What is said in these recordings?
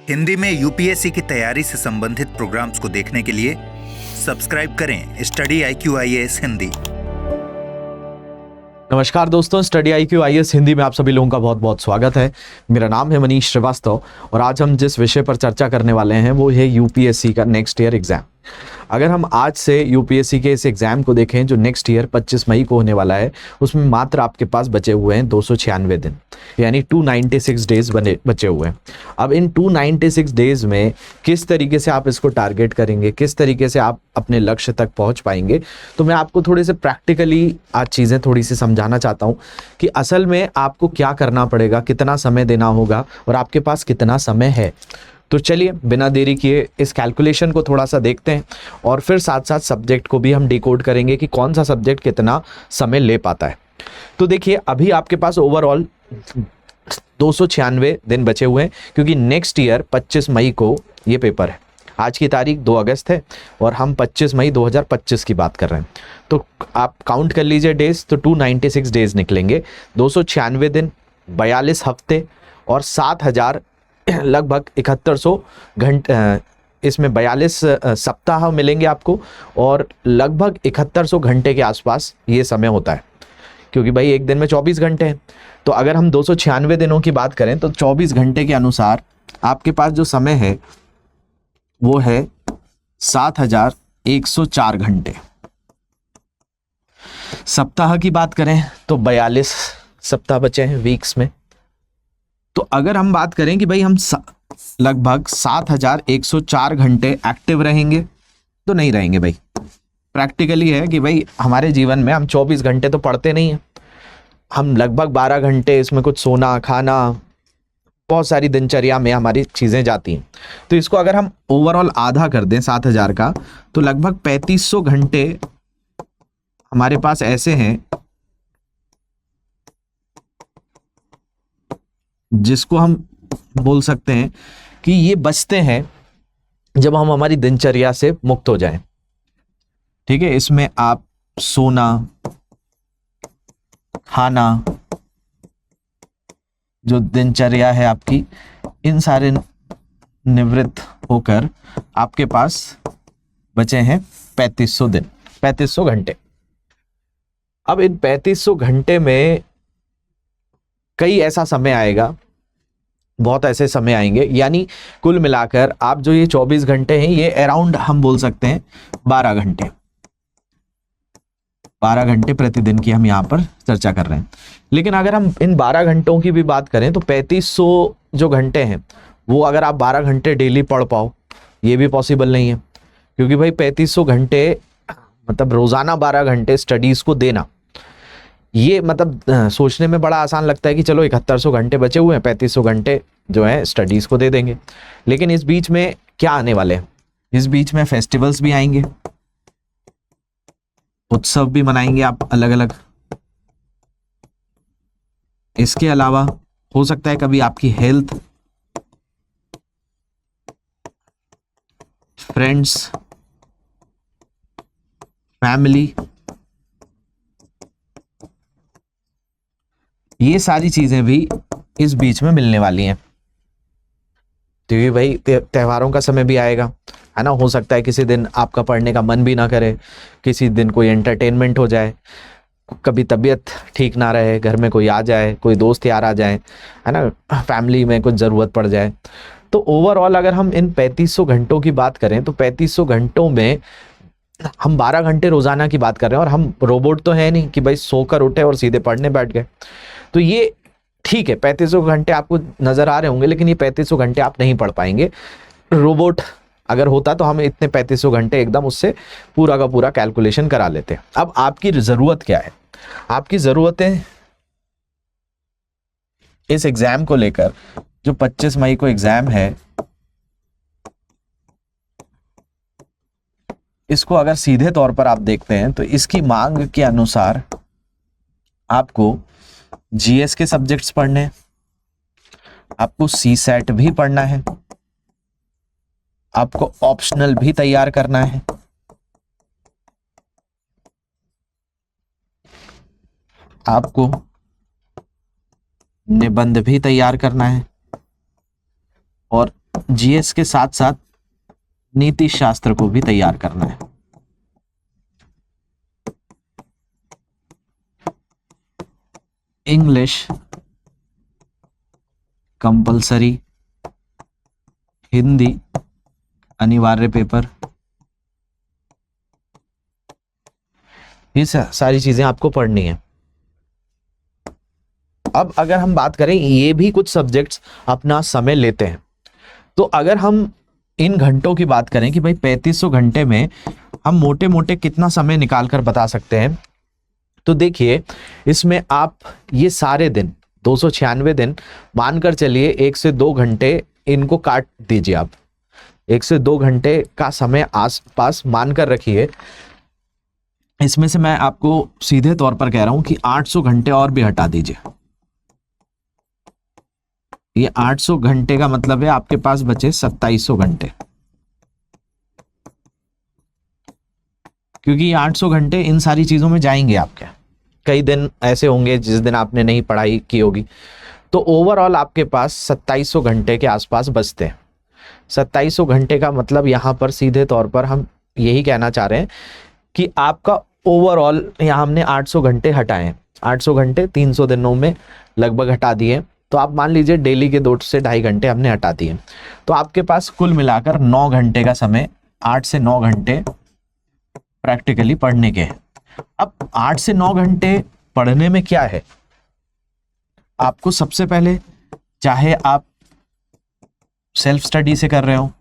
हिंदी में यूपीएससी की तैयारी से संबंधित प्रोग्राम्स को देखने के लिए सब्सक्राइब करें स्टडी IQ IAS हिंदी। नमस्कार दोस्तों, स्टडी IQ IAS हिंदी में आप सभी लोगों का बहुत बहुत स्वागत है। मेरा नाम है मनीष श्रीवास्तव और आज हम जिस विषय पर चर्चा करने वाले हैं वो है यूपीएससी का नेक्स्ट ईयर एग्जाम। अगर हम आज से यूपीएससी के इस एग्जाम को देखें जो नेक्स्ट ईयर 25 मई को होने वाला है, उसमें मात्र आपके पास बचे हुए हैं 296 दिन, यानी 296 डेज बचे हुए हैं। अब इन 296 डेज में किस तरीके से आप इसको टारगेट करेंगे, किस तरीके से आप अपने लक्ष्य तक पहुंच पाएंगे, तो मैं आपको थोड़े से प्रैक्टिकली आज चीज़ें थोड़ी सी समझाना चाहता हूं कि असल में आपको क्या करना पड़ेगा, कितना समय देना होगा और आपके पास कितना समय है। तो चलिए बिना देरी किए इस कैलकुलेशन को थोड़ा सा देखते हैं और फिर साथ साथ सब्जेक्ट को भी हम डिकोड करेंगे कि कौन सा सब्जेक्ट कितना समय ले पाता है। तो देखिए अभी आपके पास ओवरऑल 296 दिन बचे हुए हैं क्योंकि नेक्स्ट ईयर 25 मई को ये पेपर है। आज की तारीख 2 अगस्त है और हम 25 मई 2025 की बात कर रहे हैं। तो आप काउंट कर लीजिए डेज, तो 296 डेज निकलेंगे। 296 दिन, 42 हफ्ते और 7000 लगभग 7100 घंटे, इसमें 42 सप्ताह मिलेंगे आपको और लगभग 7100 घंटे के आसपास ये समय होता है क्योंकि भाई एक दिन में 24 घंटे हैं। तो अगर हम 296 दिनों की बात करें तो 24 घंटे के अनुसार आपके पास जो समय है वो है 7104 घंटे। सप्ताह की बात करें तो 42 सप्ताह बचे हैं वीक्स में। तो अगर हम बात करें कि भाई हम लगभग 7104 घंटे एक्टिव रहेंगे तो नहीं रहेंगे भाई। प्रैक्टिकली है कि भाई हमारे जीवन में हम 24 घंटे तो पढ़ते नहीं हैं, हम लगभग 12 घंटे इसमें कुछ सोना खाना बहुत सारी दिनचर्या में हमारी चीज़ें जाती हैं। तो इसको अगर हम ओवरऑल आधा कर दें 7000 का तो लगभग 3500 घंटे हमारे पास ऐसे हैं जिसको हम बोल सकते हैं कि ये बचते हैं जब हम हमारी दिनचर्या से मुक्त हो जाएं। ठीक है, इसमें आप सोना खाना जो दिनचर्या है आपकी, इन सारे निवृत्त होकर आपके पास बचे हैं 3500 दिन, 3500 घंटे। अब इन 3500 घंटे में कई ऐसा समय आएगा, बहुत ऐसे समय आएंगे, यानी कुल मिलाकर आप जो ये 24 घंटे हैं ये अराउंड हम बोल सकते हैं 12 घंटे, 12 घंटे प्रतिदिन की हम यहाँ पर चर्चा कर रहे हैं। लेकिन अगर हम इन 12 घंटों की भी बात करें तो 3500 जो घंटे हैं वो अगर आप 12 घंटे डेली पढ़ पाओ ये भी पॉसिबल नहीं है क्योंकि भाई 3500 घंटे मतलब रोजाना 12 घंटे स्टडीज को देना, ये मतलब सोचने में बड़ा आसान लगता है कि चलो 7100 घंटे बचे हुए हैं, 3500 घंटे जो है स्टडीज को दे देंगे। लेकिन इस बीच में क्या आने वाले हैं, इस बीच में फेस्टिवल्स भी आएंगे, उत्सव भी मनाएंगे आप अलग अलग। इसके अलावा हो सकता है कभी आपकी हेल्थ, फ्रेंड्स, फैमिली, ये सारी चीजें भी इस बीच में मिलने वाली हैं। तो ये भाई त्योहारों का समय भी आएगा, है ना। हो सकता है किसी दिन आपका पढ़ने का मन भी ना करे, किसी दिन कोई एंटरटेनमेंट हो जाए, कभी तबीयत ठीक ना रहे, घर में कोई आ जाए, कोई दोस्त यार आ जाए, है ना, फैमिली में कुछ ज़रूरत पड़ जाए। तो ओवरऑल अगर हम इन 3500 घंटों की बात करें तो 3500 घंटों में हम 12 घंटे रोजाना की बात कर रहे हैं और हम रोबोट तो है नहीं कि भाई सोकर उठे और सीधे पढ़ने बैठ गए। तो ये ठीक है, 3500 घंटे आपको नजर आ रहे होंगे लेकिन ये 3500 घंटे आप नहीं पढ़ पाएंगे। रोबोट अगर होता तो हम इतने 3500 घंटे एकदम उससे पूरा का पूरा कैलकुलेशन करा लेते। अब आपकी जरूरत क्या है, आपकी जरूरतें इस एग्जाम को लेकर, जो 25 मई को एग्जाम है, इसको अगर सीधे तौर पर आप देखते हैं तो इसकी मांग के अनुसार आपको जीएस के सब्जेक्ट्स पढ़ने हैं, आपको सीसैट भी पढ़ना है, आपको ऑप्शनल भी तैयार करना है, आपको निबंध भी तैयार करना है और जीएस के साथ साथ नीति शास्त्र को भी तैयार करना है। इंग्लिश कंपलसरी, हिंदी अनिवार्य पेपर, ये सारी चीजें आपको पढ़नी है। अब अगर हम बात करें, ये भी कुछ सब्जेक्ट्स अपना समय लेते हैं, तो अगर हम इन घंटों की बात करें कि भाई 3500 घंटे में हम मोटे मोटे कितना समय निकाल कर बता सकते हैं, तो देखिए इसमें आप ये सारे दिन 296 दिन मानकर चलिए 1 से 2 घंटे इनको काट दीजिए। आप 1 से 2 घंटे का समय आसपास मानकर रखिए। इसमें से मैं आपको सीधे तौर पर कह रहा हूं कि 800 घंटे और भी हटा दीजिए। ये 800 घंटे का मतलब है आपके पास बचे 2700 घंटे, क्योंकि ये 800 घंटे इन सारी चीजों में जाएंगे आपके। कई दिन ऐसे होंगे जिस दिन आपने नहीं पढ़ाई की होगी, तो ओवरऑल आपके पास 2700 घंटे के आसपास बचते हैं। 2700 घंटे का मतलब यहाँ पर सीधे तौर पर हम यही कहना चाह रहे हैं कि आपका ओवरऑल यहाँ हमने 800 घंटे हटाए हैं। 800 घंटे 300 दिनों में लगभग हटा दिए, तो आप मान लीजिए डेली के 2 से 2.5 घंटे हमने हटा दिए, तो आपके पास कुल मिलाकर 9 घंटे का समय, 8 से 9 घंटे प्रैक्टिकली पढ़ने के हैं। अब 8 से 9 घंटे पढ़ने में क्या है, आपको सबसे पहले, चाहे आप सेल्फ स्टडी से कर रहे हो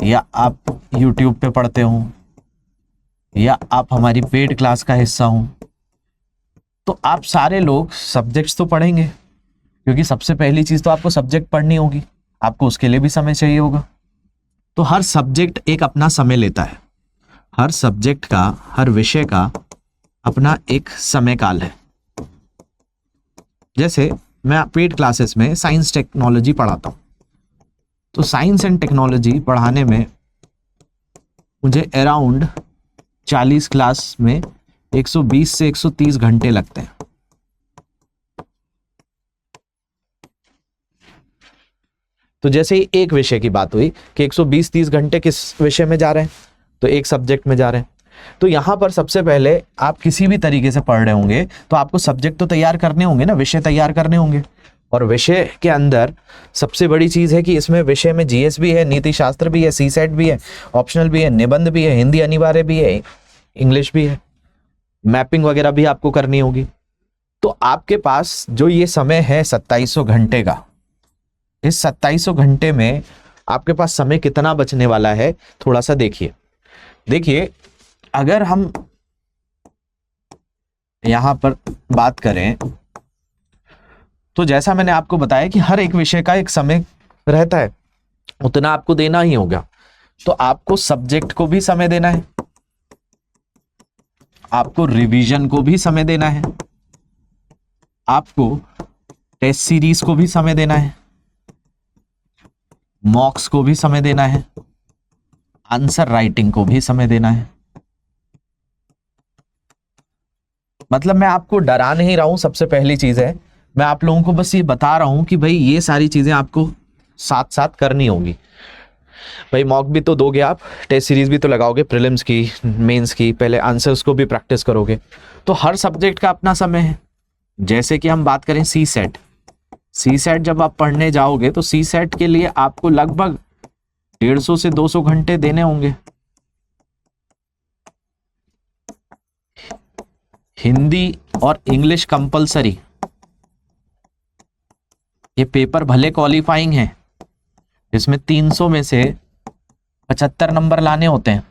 या आप YouTube पे पढ़ते हो या आप हमारी पेड क्लास का हिस्सा हो, तो आप सारे लोग सब्जेक्ट्स तो पढ़ेंगे, क्योंकि सबसे पहली चीज तो आपको सब्जेक्ट पढ़नी होगी, आपको उसके लिए भी समय चाहिए होगा। तो हर सब्जेक्ट एक अपना समय लेता है, हर सब्जेक्ट का, हर विषय का अपना एक समय काल है। जैसे मैं पेड क्लासेस में साइंस टेक्नोलॉजी पढ़ाता हूं, तो साइंस एंड टेक्नोलॉजी पढ़ाने में मुझे अराउंड 40 क्लास में 120 से 130 घंटे लगते हैं। तो जैसे ही एक विषय की बात हुई कि 120-30 घंटे किस विषय में जा रहे हैं, तो एक सब्जेक्ट में जा रहे हैं, तो यहां पर सबसे पहले आप किसी भी तरीके से पढ़ रहे होंगे तो आपको सब्जेक्ट तो तैयार करने होंगे ना, विषय तैयार करने होंगे। और विषय के अंदर सबसे बड़ी चीज है कि इसमें विषय में जीएस भी है, नीति शास्त्र भी है, सीसेट भी है, ऑप्शनल भी है, निबंध भी है, हिंदी अनिवार्य भी है, इंग्लिश भी है, मैपिंग वगैरह भी आपको करनी होगी। तो आपके पास जो ये समय है 2700 घंटे का, इस 2700 घंटे में आपके पास समय कितना बचने वाला है, थोड़ा सा देखिए अगर हम यहां पर बात करें, तो जैसा मैंने आपको बताया कि हर एक विषय का एक समय रहता है, उतना आपको देना ही होगा। तो आपको सब्जेक्ट को भी समय देना है, आपको रिवीजन को भी समय देना है, आपको टेस्ट सीरीज को भी समय देना है, मॉक्स को भी समय देना है, आंसर राइटिंग को भी समय देना है। मतलब मैं आपको डरा नहीं रहा हूं, सबसे पहली चीज है मैं आप लोगों को बस ये बता रहा हूं कि भाई ये सारी चीजें आपको साथ साथ करनी होगी। भाई मॉक भी तो दोगे आप, टेस्ट सीरीज भी तो लगाओगे, प्रीलिम्स की, मेंस की, पहले आंसर्स को भी प्रैक्टिस करोगे, तो हर सब्जेक्ट का अपना समय है। जैसे कि हम बात करें सी सेट जब आप पढ़ने जाओगे तो सी सेट के लिए आपको लगभग 150 से 200 घंटे देने होंगे। हिंदी और इंग्लिश कंपलसरी, ये पेपर भले क्वालिफाइंग है, इसमें 300 में से 75 नंबर लाने होते हैं,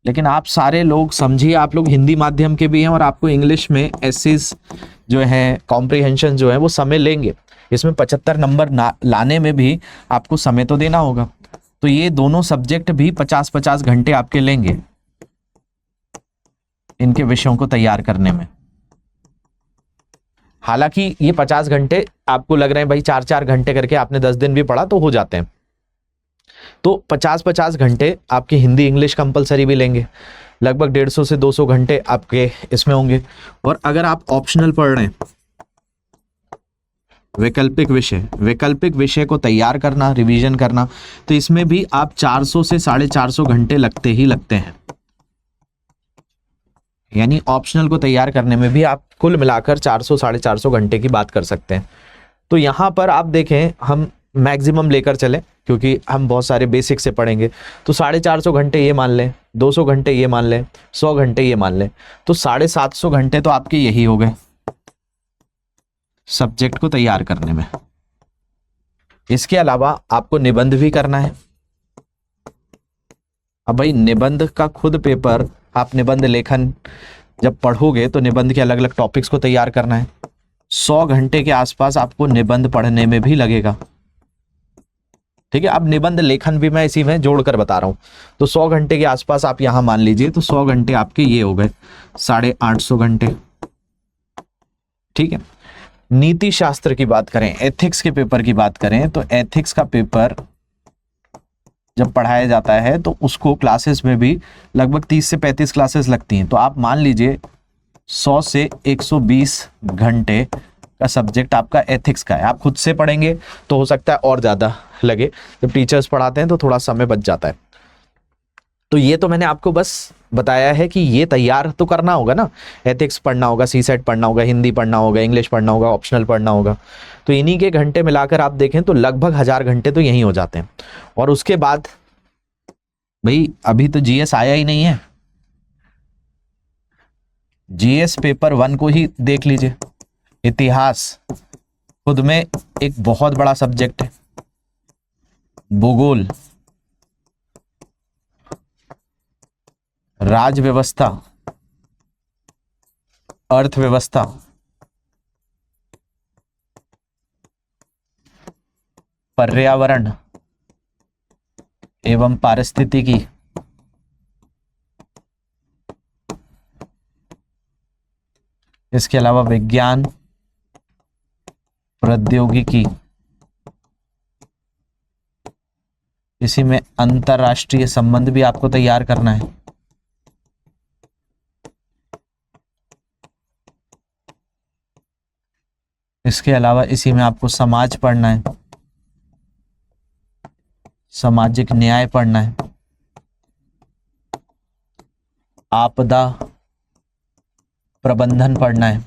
लेकिन आप सारे लोग समझिए, आप लोग हिंदी माध्यम के भी हैं और आपको इंग्लिश में एसेस जो है, कॉम्प्रिहेंशन जो है वो समय लेंगे। इसमें 75 नंबर लाने में भी आपको समय तो देना होगा। तो ये दोनों सब्जेक्ट भी 50-50 घंटे आपके लेंगे इनके विषयों को तैयार करने में। हालांकि ये 50 घंटे आपको लग रहे हैं भाई 4-4 घंटे करके आपने 10 दिन भी पढ़ा तो हो जाते हैं, तो 50-50 घंटे आपके हिंदी इंग्लिश कंपलसरी भी लेंगे, लगभग 150 से 200 घंटे आपके इसमें होंगे। और अगर आप ऑप्शनल पढ़ रहे हैं वैकल्पिक विषय को तैयार करना, रिवीजन करना, तो इसमें भी आप 400 से 450 घंटे लगते ही लगते हैं। यानी ऑप्शनल को तैयार करने में भी आप कुल मिलाकर 400 450 घंटे की बात कर सकते हैं। तो यहाँ पर आप देखें, हम मैक्सिमम लेकर चलें क्योंकि हम बहुत सारे बेसिक से पढ़ेंगे, तो 450 घंटे ये मान लें, 200 घंटे ये मान लें, 100 घंटे ये मान लें, तो 750 घंटे तो आपके यही हो गए सब्जेक्ट को तैयार करने में। इसके अलावा आपको निबंध भी करना है। अब भाई निबंध का खुद पेपर, आप निबंध लेखन जब पढ़ोगे तो निबंध के अलग अलग टॉपिक्स को तैयार करना है। 100 घंटे के आसपास आपको निबंध पढ़ने में भी लगेगा। ठीक है, अब निबंध लेखन भी मैं इसी में जोड़कर बता रहा हूं, तो 100 घंटे के आसपास आप यहां मान लीजिए, तो 100 घंटे आपके ये हो गए 850 घंटे। ठीक है, नीति शास्त्र की बात करें, एथिक्स के पेपर की बात करें, तो एथिक्स का पेपर जब पढ़ाया जाता है तो उसको क्लासेस में भी लगभग 30 से 35 क्लासेस लगती हैं। तो आप मान लीजिए 100 से 120 घंटे का सब्जेक्ट आपका एथिक्स का है। आप खुद से पढ़ेंगे तो हो सकता है और ज़्यादा लगे, जब टीचर्स पढ़ाते हैं तो थोड़ा समय बच जाता है। तो ये तो मैंने आपको बस बताया है कि ये तैयार तो करना होगा ना, एथिक्स पढ़ना होगा, सीसेट पढ़ना होगा, हिंदी पढ़ना होगा, इंग्लिश पढ़ना होगा, ऑप्शनल पढ़ना होगा। तो इन्हीं के घंटे मिलाकर आप देखें तो लगभग 1000 घंटे तो यहीं हो जाते हैं। और उसके बाद भाई अभी तो जीएस आया ही नहीं है, जीएस पेपर 1 को ही देख लीजिए। इतिहास खुद में एक बहुत बड़ा सब्जेक्ट है, भूगोल, राज व्यवस्था, अर्थव्यवस्था, पर्यावरण एवं पारिस्थितिकी, इसके अलावा विज्ञान, प्रौद्योगिकी, इसी में अंतरराष्ट्रीय संबंध भी आपको तैयार करना है। इसके अलावा इसी में आपको समाज पढ़ना है, सामाजिक न्याय पढ़ना है, आपदा प्रबंधन पढ़ना है।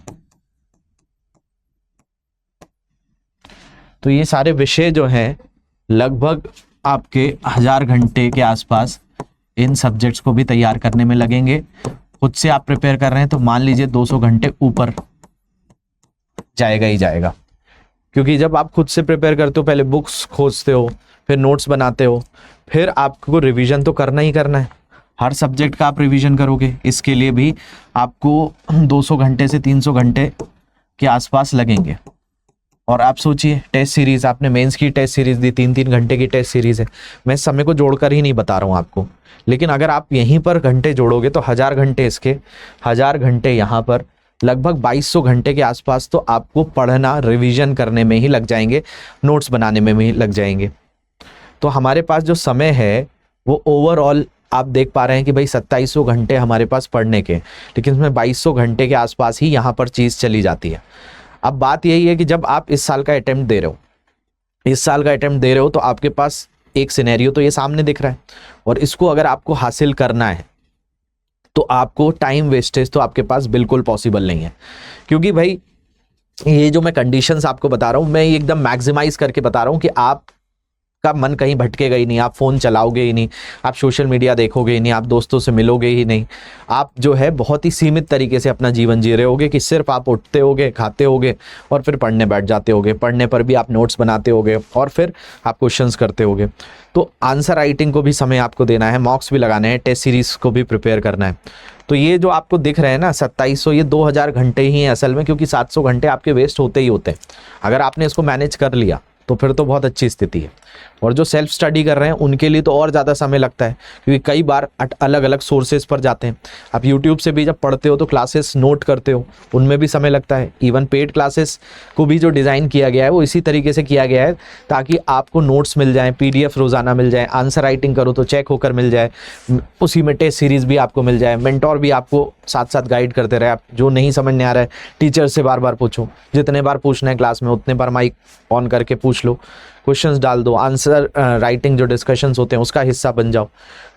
तो ये सारे विषय जो हैं लगभग आपके 1000 घंटे के आसपास इन सब्जेक्ट्स को भी तैयार करने में लगेंगे। खुद से आप प्रिपेयर कर रहे हैं तो मान लीजिए 200 घंटे ऊपर जाएगा ही जाएगा, क्योंकि जब आप खुद से प्रिपेयर करते हो पहले बुक्स खोजते हो, फिर नोट्स बनाते हो, फिर आपको रिवीजन तो करना ही करना है। हर सब्जेक्ट का आप रिवीजन करोगे, इसके लिए भी आपको 200 घंटे से 300 घंटे के आसपास लगेंगे। और आप सोचिए टेस्ट सीरीज, आपने मेंस की टेस्ट सीरीज दी, 3-3 घंटे की टेस्ट सीरीज है। मैं इस समय को जोड़कर ही नहीं बता रहा हूँ आपको, लेकिन अगर आप यहीं पर घंटे जोड़ोगे तो 1000 घंटे इसके, 1000 घंटे यहाँ पर, लगभग 2200 घंटे के आसपास तो आपको पढ़ना, रिवीजन करने में ही लग जाएंगे, नोट्स बनाने में भी लग जाएंगे। तो हमारे पास जो समय है वो ओवरऑल आप देख पा रहे हैं कि भाई 2700 घंटे हमारे पास पढ़ने के, लेकिन इसमें 2200 घंटे के आसपास ही यहाँ पर चीज़ चली जाती है। अब बात यही है कि जब आप इस साल का अटेम्प्ट दे रहे हो, तो आपके पास एक सिनेरियो तो ये सामने दिख रहा है, और इसको अगर आपको हासिल करना है तो आपको टाइम वेस्टेज तो आपके पास बिल्कुल पॉसिबल नहीं है। क्योंकि भाई ये जो मैं कंडीशंस आपको बता रहा हूँ, मैं एकदम मैक्सिमाइज करके बता रहा हूँ कि आप का मन कहीं भटकेगा ही नहीं, आप फ़ोन चलाओगे ही नहीं, आप सोशल मीडिया देखोगे ही नहीं, आप दोस्तों से मिलोगे ही नहीं, आप जो है बहुत ही सीमित तरीके से अपना जीवन जी रहे होगे कि सिर्फ आप उठते होगे, खाते होगे और फिर पढ़ने बैठ जाते होगे। पढ़ने पर भी आप नोट्स बनाते होगे और फिर आप क्वेश्चंस करते होगे। तो आंसर राइटिंग को भी समय आपको देना है, मॉक्स भी लगाने हैं, टेस्ट सीरीज़ को भी प्रिपेयर करना है। तो ये जो आपको दिख रहे हैं ना 2700, ये 2000 घंटे ही हैं असल में, क्योंकि 700 घंटे आपके वेस्ट होते ही होते हैं। अगर आपने इसको मैनेज कर लिया तो फिर तो बहुत अच्छी स्थिति है। और जो सेल्फ स्टडी कर रहे हैं उनके लिए तो और ज़्यादा समय लगता है, क्योंकि कई बार अलग अलग सोर्सेज पर जाते हैं। आप यूट्यूब से भी जब पढ़ते हो तो क्लासेस नोट करते हो, उनमें भी समय लगता है। इवन पेड क्लासेस को भी जो डिज़ाइन किया गया है वो इसी तरीके से किया गया है ताकि आपको नोट्स मिल जाएँ, PDF रोज़ाना मिल जाए, आंसर राइटिंग करो तो चेक होकर मिल जाए, उसी में टेस्ट सीरीज़ भी आपको मिल जाए, मेंटोर भी आपको साथ साथ गाइड करते रहे। आप जो नहीं समझ में आ रहा है टीचर से बार बार पूछो, जितने बार पूछना है क्लास में उतने बार माइक ऑन करके पूछ लो, क्वेश्चंस डाल दो, आंसर राइटिंग जो डिस्कशंस होते हैं उसका हिस्सा बन जाओ।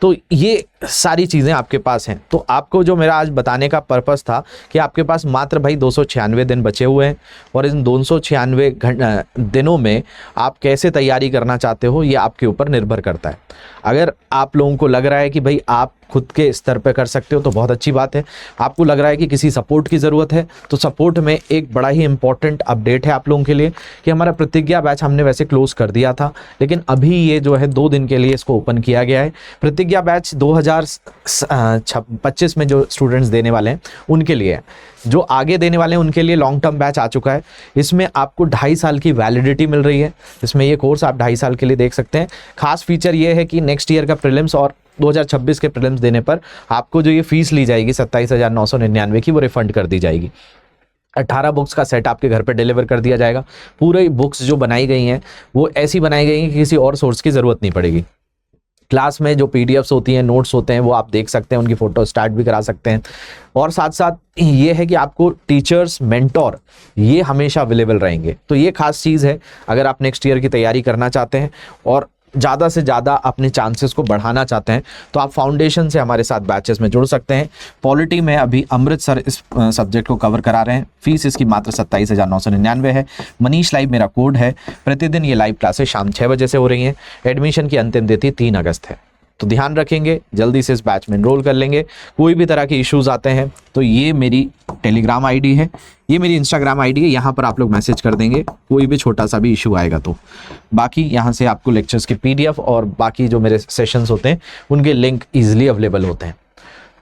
तो ये सारी चीज़ें आपके पास हैं। तो आपको जो मेरा आज बताने का पर्पस था कि आपके पास मात्र भाई 296 दिन बचे हुए हैं और इन 296 दिनों में आप कैसे तैयारी करना चाहते हो ये आपके ऊपर निर्भर करता है। अगर आप लोगों को लग रहा है कि भाई आप खुद के स्तर पे कर सकते हो तो बहुत अच्छी बात है। आपको लग रहा है कि किसी सपोर्ट की ज़रूरत है तो सपोर्ट में एक बड़ा ही इंपॉर्टेंट अपडेट है आप लोगों के लिए कि हमारा प्रतिज्ञा बैच हमने वैसे क्लोज कर दिया था, लेकिन अभी ये जो है 2 दिन के लिए इसको ओपन किया गया है। प्रतिज्ञा बैच 2025 में जो स्टूडेंट्स देने वाले हैं उनके लिए है, जो आगे देने वाले हैं उनके लिए लॉन्ग टर्म बैच आ चुका है। इसमें आपको 2.5 साल की वैलिडिटी मिल रही है। इसमें ये कोर्स आप 2.5 साल के लिए देख सकते हैं। खास फीचर ये है कि नेक्स्ट ईयर का प्रीलिम्स और 2026 के प्रीलिम्स देने पर आपको जो ये फीस ली जाएगी 27,999 की, वो रिफंड कर दी जाएगी। 18 बुक्स का सेट आपके घर पे डिलीवर कर दिया जाएगा। पूरे बुक्स जो बनाई गई हैं वो ऐसी बनाई गई हैं कि किसी और सोर्स की ज़रूरत नहीं पड़ेगी। क्लास में जो पीडीएफ्स होती हैं, नोट्स होते हैं, वो आप देख सकते हैं, उनकी फ़ोटो स्टार्ट भी करा सकते हैं। और साथ साथ ये है कि आपको टीचर्स, मेंटोर ये हमेशा अवेलेबल रहेंगे। तो ये खास चीज़ है अगर आप नेक्स्ट ईयर की तैयारी करना चाहते हैं और ज़्यादा से ज़्यादा अपने चांसेस को बढ़ाना चाहते हैं तो आप फाउंडेशन से हमारे साथ बैचेस में जुड़ सकते हैं। पॉलिटी में अभी अमृतसर इस सब्जेक्ट को कवर करा रहे हैं। फीस इसकी मात्र 27,999 है। मनीष लाइव मेरा कोड है। प्रतिदिन ये लाइव क्लासेस शाम 6 बजे से हो रही हैं। एडमिशन की अंतिम तिथि 3 अगस्त है। तो ध्यान रखेंगे, जल्दी से इस बैच में एनरोल कर लेंगे। कोई भी तरह के इश्यूज आते हैं तो ये मेरी टेलीग्राम आईडी है, ये मेरी इंस्टाग्राम आईडी है, यहाँ पर आप लोग मैसेज कर देंगे कोई भी छोटा सा भी इशू आएगा तो। बाकी यहाँ से आपको लेक्चर्स की पीडीएफ और बाकी जो मेरे सेशंस होते हैं उनके लिंक ईजिली अवेलेबल होते हैं।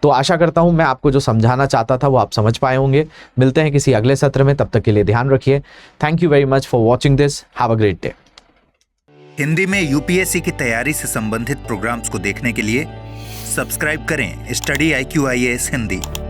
तो आशा करता हूँ मैं आपको जो समझाना चाहता था वो आप समझ पाए होंगे। मिलते हैं किसी अगले सत्र में, तब तक के लिए ध्यान रखिए। Thank you very much for watching this. Have a great day. Hindi में यूपीएससी की तैयारी से संबंधित प्रोग्राम्स को देखने के लिए सब्सक्राइब करें स्टडी IQ IAS हिंदी।